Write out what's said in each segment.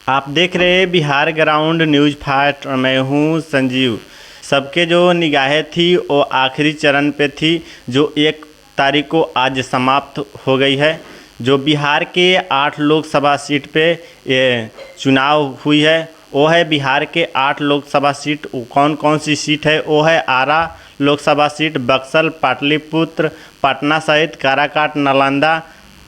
आप देख रहे हैं बिहार ग्राउंड न्यूज़ फास्ट और मैं हूँ संजीव। सबके जो निगाहें थी वो आखिरी चरण पे थी जो 1 तारीख को आज समाप्त हो गई है। जो बिहार के 8 लोकसभा सीट पे ये चुनाव हुई है वो है बिहार के 8 लोकसभा सीट। कौन कौन सी सीट है वो है आरा लोकसभा सीट, बक्सर, पाटलिपुत्र, पटना सहित काराकाट, नालंदा,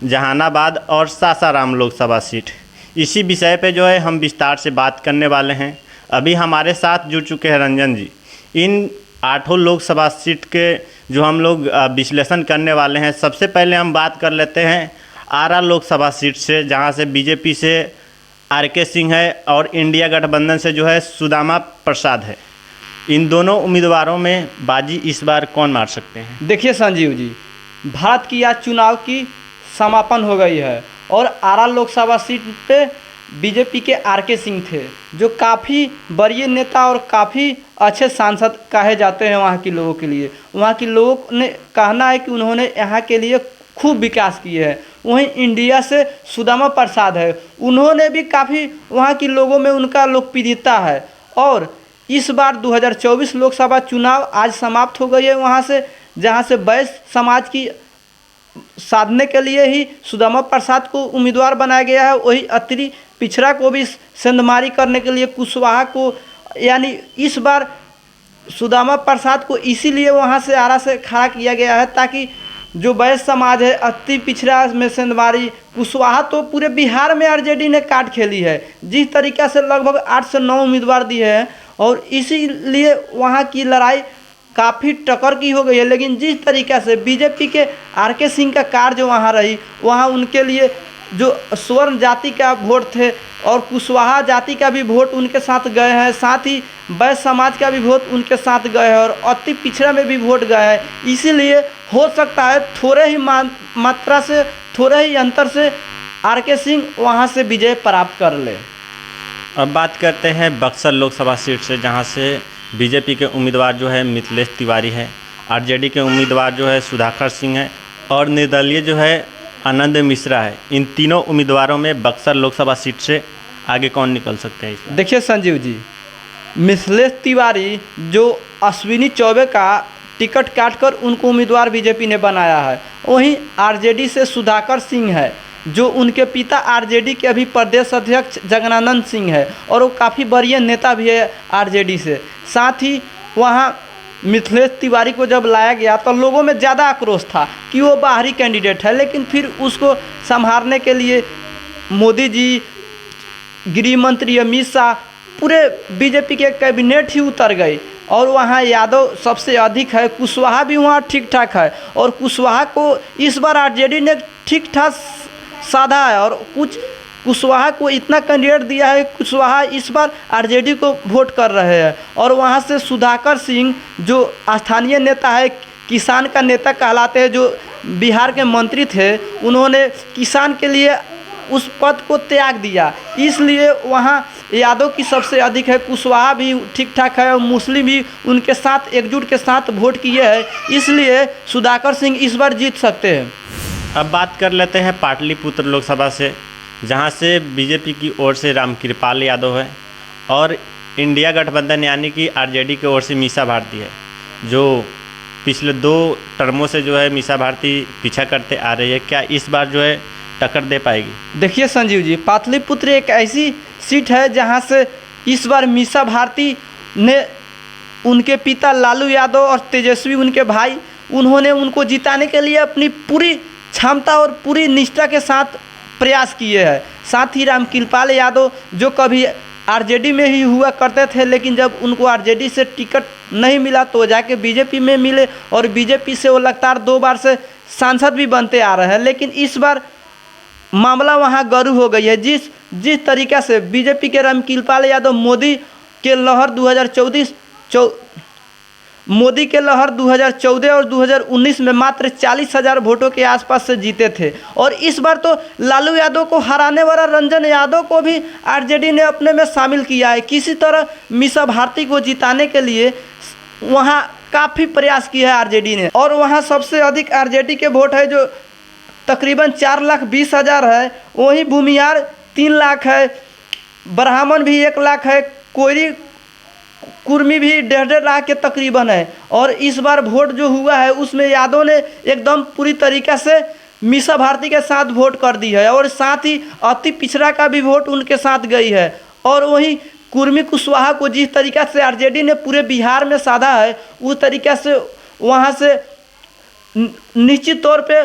जहानाबाद और सासाराम लोकसभा सीट। इसी विषय पे जो है हम विस्तार से बात करने वाले हैं। अभी हमारे साथ जुड़ चुके हैं रंजन जी। इन 8 लोकसभा सीट के जो हम लोग विश्लेषण करने वाले हैं। सबसे पहले हम बात कर लेते हैं आरा लोकसभा सीट से, जहां से बीजेपी से आर.के. सिंह है और इंडिया गठबंधन से जो है सुदामा प्रसाद है। इन दोनों उम्मीदवारों में बाजी इस बार कौन मार सकते हैं? देखिए संजीव जी, भारत की आज चुनाव की समापन हो गई है और आरा लोकसभा सीट पे बीजेपी के आर.के. सिंह थे, जो काफ़ी वरीय नेता और काफ़ी अच्छे सांसद कहे जाते हैं वहाँ के लोगों के लिए। वहाँ के लोगों ने कहना है कि उन्होंने यहाँ के लिए खूब विकास किए हैं। वहीं इंडिया से सुदामा प्रसाद है, उन्होंने भी काफ़ी वहाँ के लोगों में उनका लोकप्रियता है। और इस बार 2024 लोकसभा चुनाव आज समाप्त हो गई है वहाँ से, जहाँ से वैश्य समाज की साधने के लिए ही सुदामा प्रसाद को उम्मीदवार बनाया गया है। वही अति पिछड़ा को भी सेंधमारी करने के लिए कुशवाहा को, यानी इस बार सुदामा प्रसाद को इसीलिए वहाँ से आरा से खड़ा किया गया है ताकि जो वैश्य समाज है, अति पिछड़ा में सेंधमारी, कुशवाहा तो पूरे बिहार में आरजेडी ने काट खेली है। जिस तरीक़े से लगभग 8 से 9 उम्मीदवार दिए हैं और इसीलिए वहाँ की लड़ाई काफ़ी टक्कर की हो गई है। लेकिन जिस तरीक़े से बीजेपी के आर.के. सिंह का कार्य जो वहाँ रही, वहाँ उनके लिए जो स्वर्ण जाति का वोट थे और कुशवाहा जाति का भी वोट उनके साथ गए हैं, साथ ही वैश्य समाज का भी वोट उनके साथ गए हैं और अति पिछड़ा में भी वोट गए हैं। इसीलिए हो सकता है थोड़े ही मात्रा से, थोड़े ही अंतर से आर.के. सिंह वहाँ से विजय प्राप्त कर ले। अब बात करते हैं बक्सर लोकसभा सीट से, जहां से बीजेपी के उम्मीदवार जो है मिथिलेश तिवारी है, आरजेडी के उम्मीदवार जो है सुधाकर सिंह है और निर्दलीय जो है आनंद मिश्रा है। इन तीनों उम्मीदवारों में बक्सर लोकसभा सीट से आगे कौन निकल सकते हैं इसमें? देखिए संजीव जी, मिथिलेश तिवारी जो अश्विनी चौबे का टिकट काटकर उनको उम्मीदवार बीजेपी ने बनाया है। वहीं आरजेडी से सुधाकर सिंह है, जो उनके पिता आरजेडी के अभी प्रदेश अध्यक्ष जगनानंद सिंह है और वो काफ़ी वरीय नेता भी है आरजेडी से। साथ ही वहाँ मिथिलेश तिवारी को जब लाया गया तो लोगों में ज़्यादा आक्रोश था कि वो बाहरी कैंडिडेट है, लेकिन फिर उसको संभालने के लिए मोदी जी, गृह मंत्री अमित शाह, पूरे बीजेपी के कैबिनेट ही उतर गए और वहाँ यादव सबसे अधिक है। कुशवाहा भी वहाँ ठीक ठाक है और कुशवाहा को इस बार आरजेडी ने ठीक ठाक साधा है और कुछ कुशवाहा को इतना कैंडिडेट दिया है, कुशवाहा इस बार आरजेडी को वोट कर रहे हैं। और वहाँ से सुधाकर सिंह जो स्थानीय नेता है, किसान का नेता कहलाते हैं, जो बिहार के मंत्री थे, उन्होंने किसान के लिए उस पद को त्याग दिया, इसलिए वहाँ यादव की सबसे अधिक है। कुशवाहा भी ठीक ठाक है और मुस्लिम भी उनके साथ एकजुट के साथ वोट किए हैं, इसलिए सुधाकर सिंह इस बार जीत सकते हैं। अब बात कर लेते हैं पाटलिपुत्र लोकसभा से, जहां से बीजेपी की ओर से रामकृपाल यादव है और इंडिया गठबंधन यानी कि आरजेडी की ओर से मीसा भारती है, जो पिछले 2 टर्मों से जो है मीसा भारती पीछा करते आ रही है। क्या इस बार जो है टक्कर दे पाएगी? देखिए संजीव जी, पाटलिपुत्र एक ऐसी सीट है जहां से इस बार मीसा भारती ने, उनके पिता लालू यादव और तेजस्वी उनके भाई, उन्होंने उनको जिताने के लिए अपनी पूरी क्षमता और पूरी निष्ठा के साथ प्रयास किए हैं। साथ ही रामकृपाल यादव जो कभी आरजेडी में ही हुआ करते थे, लेकिन जब उनको आरजेडी से टिकट नहीं मिला तो जाके बीजेपी में मिले और बीजेपी से वो लगातार 2 बार से सांसद भी बनते आ रहे हैं। लेकिन इस बार मामला वहाँ गरू हो गई है। जिस तरीक़े से बीजेपी के रामकृपाल यादव मोदी के लहर 2014 और 2019 में मात्र 40,000 वोटों के आसपास से जीते थे और इस बार तो लालू यादव को हराने वाला रंजन यादव को भी आरजेडी ने अपने में शामिल किया है। किसी तरह मीसा भारती को जिताने के लिए वहाँ काफ़ी प्रयास किया है आरजेडी ने और वहाँ सबसे अधिक आरजेडी के वोट है, जो तकरीबन 4,20,000 है। वहीं भूमिहार 3 लाख है। ब्राह्मण भी 1 लाख है, कोयरी कुर्मी भी 1.5 लाख के तकरीबन है। और इस बार वोट जो हुआ है उसमें यादव ने एकदम पूरी तरीक़े से मीसा भारती के साथ वोट कर दी है, और साथ ही अति पिछड़ा का भी वोट उनके साथ गई है। और वहीं कुर्मी कुशवाहा को जिस तरीक़े से आरजेडी ने पूरे बिहार में साधा है, उस तरीक़े से वहाँ से निश्चित तौर पे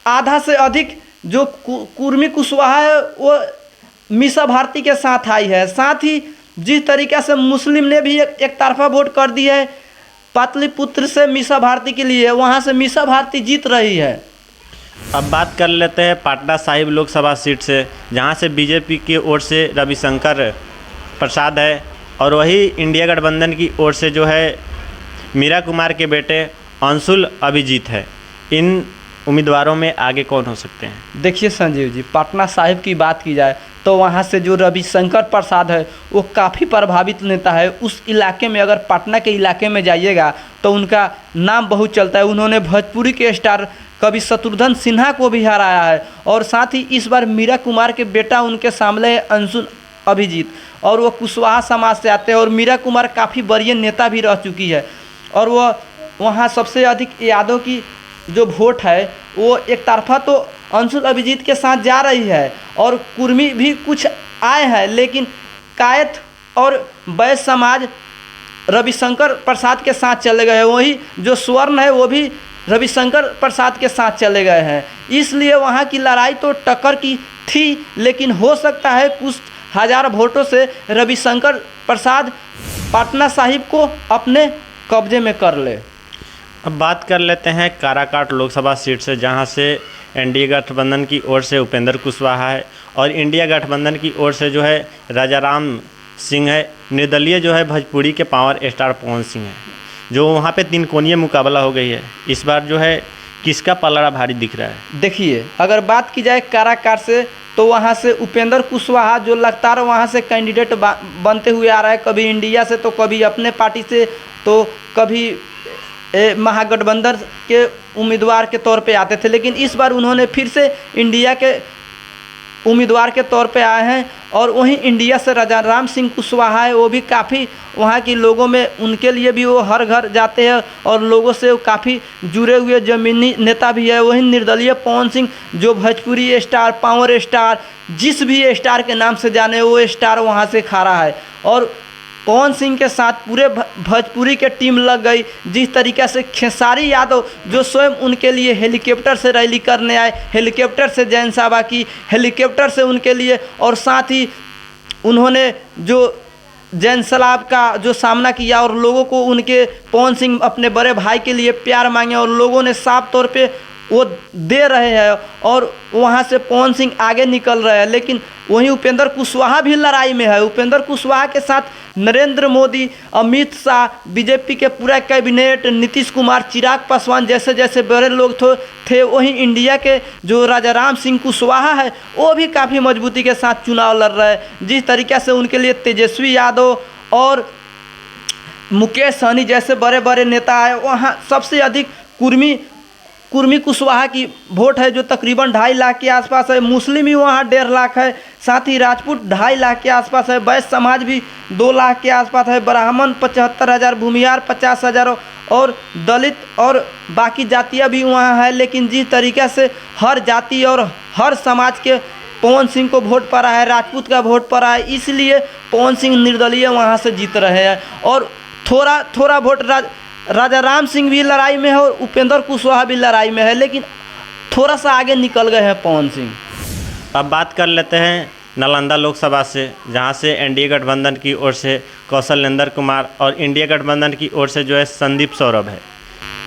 आधा से अधिक जो कुर्मी कुशवाहा है वो मीसा भारती के साथ आई है। साथ ही जिस तरीक़े से मुस्लिम ने भी एक तरफा वोट कर दी है पाटलिपुत्र से मीसा भारती के लिए, वहाँ से मीसा भारती जीत रही है। अब बात कर लेते हैं पाटना साहिब लोकसभा सीट से, जहां से बीजेपी की ओर से रविशंकर प्रसाद है और वही इंडिया गठबंधन की ओर से जो है मीरा कुमार के बेटे अंशुल अभिजीत है। इन उम्मीदवारों में आगे कौन हो सकते हैं? देखिए संजीव जी, पटना साहिब की बात की जाए तो वहाँ से जो रविशंकर प्रसाद है वो काफ़ी प्रभावित नेता है। उस इलाके में अगर पटना के इलाके में जाइएगा तो उनका नाम बहुत चलता है। उन्होंने भोजपुरी के स्टार कवि शत्रुघ्न सिन्हा को भी हराया है, और साथ ही इस बार मीरा कुमार के बेटा उनके सामने है अंशुल अभिजीत, और वो कुशवाहा समाज से आते हैं। और मीरा कुमार काफ़ी वरीय नेता भी रह चुकी है, और वो वहाँ सबसे अधिक यादव की जो वोट है वो एक तरफा तो अंशुल अभिजीत के साथ जा रही है, और कुर्मी भी कुछ आए हैं, लेकिन कायथ और वैश्य समाज रविशंकर प्रसाद के साथ चले गए हैं। वही जो स्वर्ण है वो भी रविशंकर प्रसाद के साथ चले गए हैं। इसलिए वहाँ की लड़ाई तो टक्कर की थी, लेकिन हो सकता है कुछ हज़ार वोटों से रविशंकर प्रसाद पटना साहिब को अपने कब्जे में कर ले। अब बात कर लेते हैं काराकाट लोकसभा सीट से, जहां से एनडीए गठबंधन की ओर से उपेंद्र कुशवाहा है और इंडिया गठबंधन की ओर से जो है राजाराम सिंह है। निर्दलीय जो है भोजपुरी के पावर स्टार पवन सिंह है, जो वहां पे 3 कोणीय मुकाबला हो गई है। इस बार जो है किसका पलड़ा भारी दिख रहा है? देखिए, अगर बात की जाए काराकाट से तो वहाँ से उपेंद्र कुशवाहा जो लगातार वहाँ से कैंडिडेट बनते हुए आ रहा है, कभी इंडिया से तो कभी अपने पार्टी से तो कभी महागठबंधन के उम्मीदवार के तौर पे आते थे, लेकिन इस बार उन्होंने फिर से इंडिया के उम्मीदवार के तौर पे आए हैं। और वहीं इंडिया से राजाराम सिंह कुशवाहा है, वो भी काफ़ी वहाँ के लोगों में उनके लिए भी वो हर घर जाते हैं और लोगों से वो काफ़ी जुड़े हुए ज़मीनी नेता भी है। वहीं निर्दलीय पवन सिंह जो भोजपुरी स्टार, पावर स्टार, जिस भी स्टार के नाम से जाने वो स्टार वहाँ से खड़ा है। और पवन सिंह के साथ पूरे भोजपुरी के टीम लग गई। जिस तरीक़े से खेसारी यादव जो स्वयं उनके लिए हेलीकॉप्टर से रैली करने आए, हेलीकॉप्टर से जैन सभा की, हेलीकॉप्टर से उनके लिए, और साथ ही उन्होंने जो जैन सलाब का जो सामना किया और लोगों को उनके पवन सिंह अपने बड़े भाई के लिए प्यार मांगे और लोगों ने साफ तौर पे वो दे रहे हैं और वहाँ से पवन सिंह आगे निकल रहे हैं। लेकिन वहीं उपेंद्र कुशवाहा भी लड़ाई में है। उपेंद्र कुशवाहा के साथ नरेंद्र मोदी, अमित शाह, बीजेपी के पूरा कैबिनेट, नीतीश कुमार, चिराग पासवान जैसे जैसे बड़े लोग थे। वहीं इंडिया के जो राजाराम सिंह कुशवाहा है वो भी काफ़ी मजबूती के साथ चुनाव लड़ रहे हैं। जिस तरीक़े से उनके लिए तेजस्वी यादव और मुकेश सहनी जैसे बड़े बड़े नेता है, वहाँ सबसे अधिक कुर्मी कुशवाहा की वोट है जो तकरीबन 2.5 लाख के आसपास है। मुस्लिम भी वहाँ 1.5 लाख है, साथ ही राजपूत 2.5 लाख के आसपास है, वैश्य समाज भी 2 लाख के आसपास है, ब्राह्मण 75,000, भूमिहार 50,000 और दलित और बाकी जातियाँ भी वहाँ है। लेकिन जिस तरीक़े से हर जाति और हर समाज के पवन सिंह को वोट पड़ा है, राजपूत का वोट पड़ा है, इसलिए पवन सिंह निर्दलीय वहाँ से जीत रहे हैं। और थोड़ा वोट राजाराम सिंह भी लड़ाई में है और उपेंद्र कुशवाहा भी लड़ाई में है, लेकिन थोड़ा सा आगे निकल गए हैं पवन सिंह। अब बात कर लेते हैं नालंदा लोकसभा से, जहां से एनडीए गठबंधन की ओर से कौशलेंद्र कुमार और इंडिया गठबंधन की ओर से जो है संदीप सौरभ है।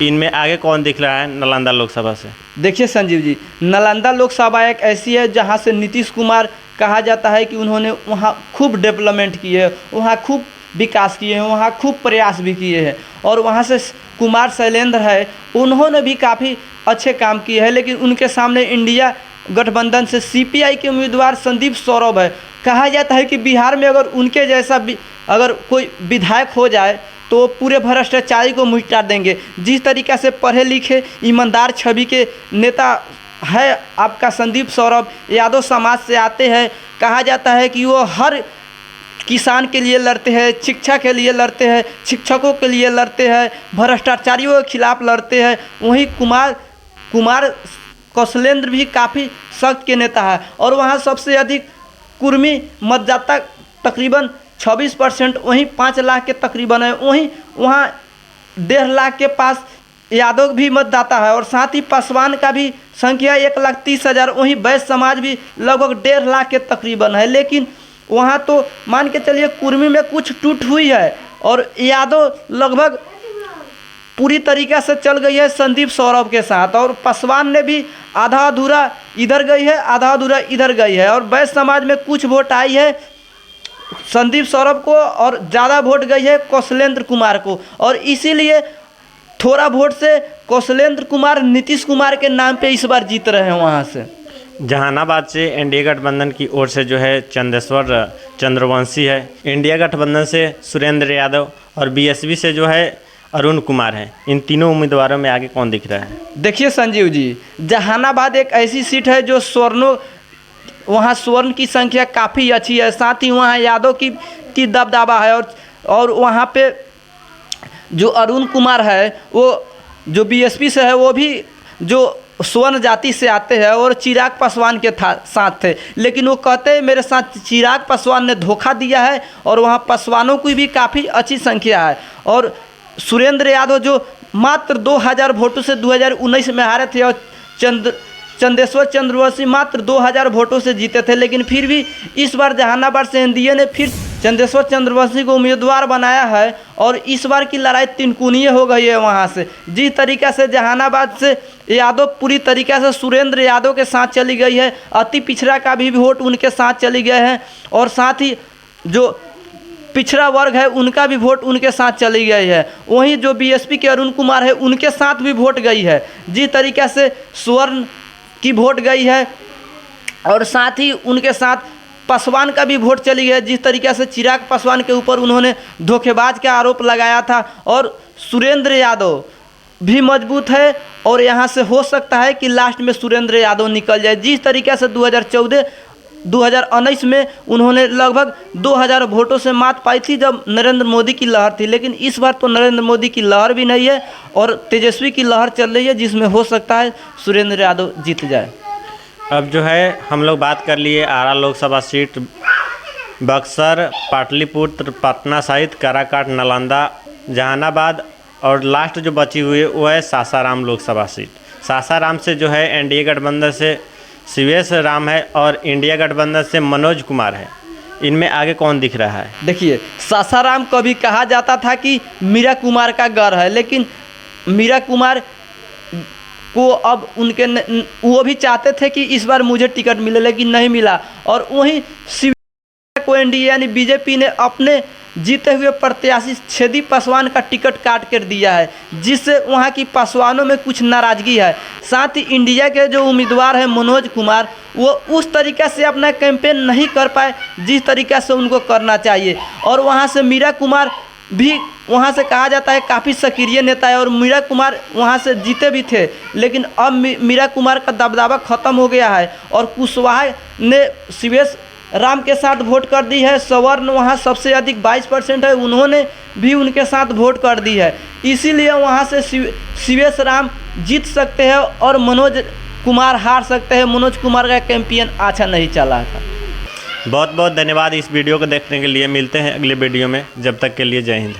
इनमें आगे कौन दिख रहा है नालंदा लोकसभा से? देखिए संजीव जी, नालंदा लोकसभा एक ऐसी है जहाँ से नीतीश कुमार कहा जाता है कि उन्होंने वहाँ खूब डेवलपमेंट किए है, वहाँ खूब विकास किए हैं, वहाँ खूब प्रयास भी किए हैं। और वहाँ से कुमार शैलेंद्र है, उन्होंने भी काफ़ी अच्छे काम किए हैं। लेकिन उनके सामने इंडिया गठबंधन से सीपीआई के उम्मीदवार संदीप सौरभ है। कहा जाता है कि बिहार में अगर उनके जैसा अगर कोई विधायक हो जाए तो पूरे भ्रष्टाचारी को मिटा देंगे। जिस तरीक़े से पढ़े लिखे ईमानदार छवि के नेता है आपका संदीप सौरभ, यादव समाज से आते हैं, कहा जाता है कि वो हर किसान के लिए लड़ते हैं, शिक्षा के लिए लड़ते हैं, शिक्षकों के लिए लड़ते हैं, भ्रष्टाचारियों के खिलाफ लड़ते हैं। वहीं कुमार कौशलेंद्र भी काफ़ी सख्त के नेता है और वहाँ सबसे अधिक कुर्मी मतदाता तकरीबन 26%, वहीं 5 लाख के तकरीबन है। वहीं वहाँ 1.5 लाख के पास यादव भी मतदाता है और साथ ही पासवान का भी संख्या 1,30,000, वहीं वैश्य समाज भी लगभग 1.5 लाख के तकरीबन है। लेकिन वहाँ तो मान के चलिए कुर्मी में कुछ टूट हुई है और यादव लगभग पूरी तरीक़ा से चल गई है संदीप सौरभ के साथ, और पासवान ने भी आधा अधूरा इधर गई है, आधा अधूरा इधर गई है, और वैश्य समाज में कुछ वोट आई है संदीप सौरभ को और ज़्यादा वोट गई है कौशलेंद्र कुमार को, और इसीलिए थोड़ा वोट से कौशलेंद्र कुमार नीतीश कुमार के नाम पे इस बार जीत रहे हैं। वहाँ से जहानाबाद से एनडीए गठबंधन की ओर से जो है चंदेश्वर चंद्रवंशी है, इंडिया गठबंधन से सुरेंद्र यादव और बीएसपी से जो है अरुण कुमार है। इन तीनों उम्मीदवारों में आगे कौन दिख रहा है? देखिए संजीव जी, जहानाबाद एक ऐसी सीट है जो वहाँ स्वर्ण की संख्या काफ़ी अच्छी है, साथ ही वहाँ यादव की दबदबा है, और वहाँ पे जो अरुण कुमार है वो जो बीएसपी से है वो भी जो स्वर्ण जाति से आते हैं और चिराग पासवान के साथ थे, लेकिन वो कहते हैं मेरे साथ चिराग पासवान ने धोखा दिया है, और वहाँ पासवानों की भी काफ़ी अच्छी संख्या है। और सुरेंद्र यादव जो मात्र 2000 वोटों से 2019 में हारे थे, और चंदेश्वर चंद्रवंशी मात्र 2000 वोटों से जीते थे, लेकिन फिर भी इस बार जहानाबाद से एनडीए ने फिर चंदेश्वर चंद्रवंशी को उम्मीदवार बनाया है, और इस बार की लड़ाई तिनकुनिये हो गई है। वहाँ से जिस तरीक़ा से जहानाबाद से यादव पूरी तरीक़ा से सुरेंद्र यादव के साथ चली गई है, अति पिछड़ा का भी वोट उनके साथ चली गए हैं, और साथ ही जो पिछड़ा वर्ग है उनका भी वोट उनके साथ चली गई है। वहीं जो बीएसपी के अरुण कुमार है उनके साथ भी वोट गई है। जिस तरीक़ा से स्वर्ण की वोट गई है, और साथ ही उनके साथ पासवान का भी वोट चली गई है। जिस तरीक़े से चिराग पासवान के ऊपर उन्होंने धोखेबाज का आरोप लगाया था, और सुरेंद्र यादव भी मजबूत है, और यहाँ से हो सकता है कि लास्ट में सुरेंद्र यादव निकल जाए। जिस तरीक़े से 2019 में उन्होंने लगभग 2000 वोटों से मात पाई थी जब नरेंद्र मोदी की लहर थी, लेकिन इस बार तो नरेंद्र मोदी की लहर भी नहीं है और तेजस्वी की लहर चल रही है, जिसमें हो सकता है सुरेंद्र यादव जीत जाए। अब जो है हम लोग बात कर लिए आरा लोकसभा सीट, बक्सर, पाटलिपुत्र, पटना सहित काराकाट, नालंदा, जहानाबाद, और लास्ट जो बची हुई है वो है सासाराम लोकसभा सीट। सासाराम से जो है एनडीए गठबंधन से शिवेश राम है और इंडिया गठबंधन से मनोज कुमार है। इनमें आगे कौन दिख रहा है? देखिए, सासाराम कभी कहा जाता था कि मीरा कुमार का गढ़ है, लेकिन मीरा कुमार को अब वो भी चाहते थे कि इस बार मुझे टिकट मिले, लेकिन नहीं मिला। और वहीं शिवसेना को एनडीए यानी बीजेपी ने अपने जीते हुए प्रत्याशी छेदी पासवान का टिकट काट कर दिया है, जिससे वहाँ की पासवानों में कुछ नाराज़गी है। साथ ही इंडिया के जो उम्मीदवार हैं मनोज कुमार, वो उस तरीक़े से अपना कैंपेन नहीं कर पाए जिस तरीक़े से उनको करना चाहिए। और वहाँ से मीरा कुमार भी वहाँ से कहा जाता है काफ़ी सक्रिय नेता है, और मीरा कुमार वहाँ से जीते भी थे, लेकिन अब मीरा कुमार का दबदबा ख़त्म हो गया है, और कुशवाहा ने शिवेश राम के साथ वोट कर दी है। सवर्ण वहाँ सबसे अधिक 22% है, उन्होंने भी उनके साथ वोट कर दी है। इसीलिए वहाँ से शिवेश राम जीत सकते हैं और मनोज कुमार हार सकते हैं। मनोज कुमार का कैंपेन अच्छा नहीं चला था। बहुत बहुत धन्यवाद इस वीडियो को देखने के लिए। मिलते हैं अगले वीडियो में, जब तक के लिए जय हिंद।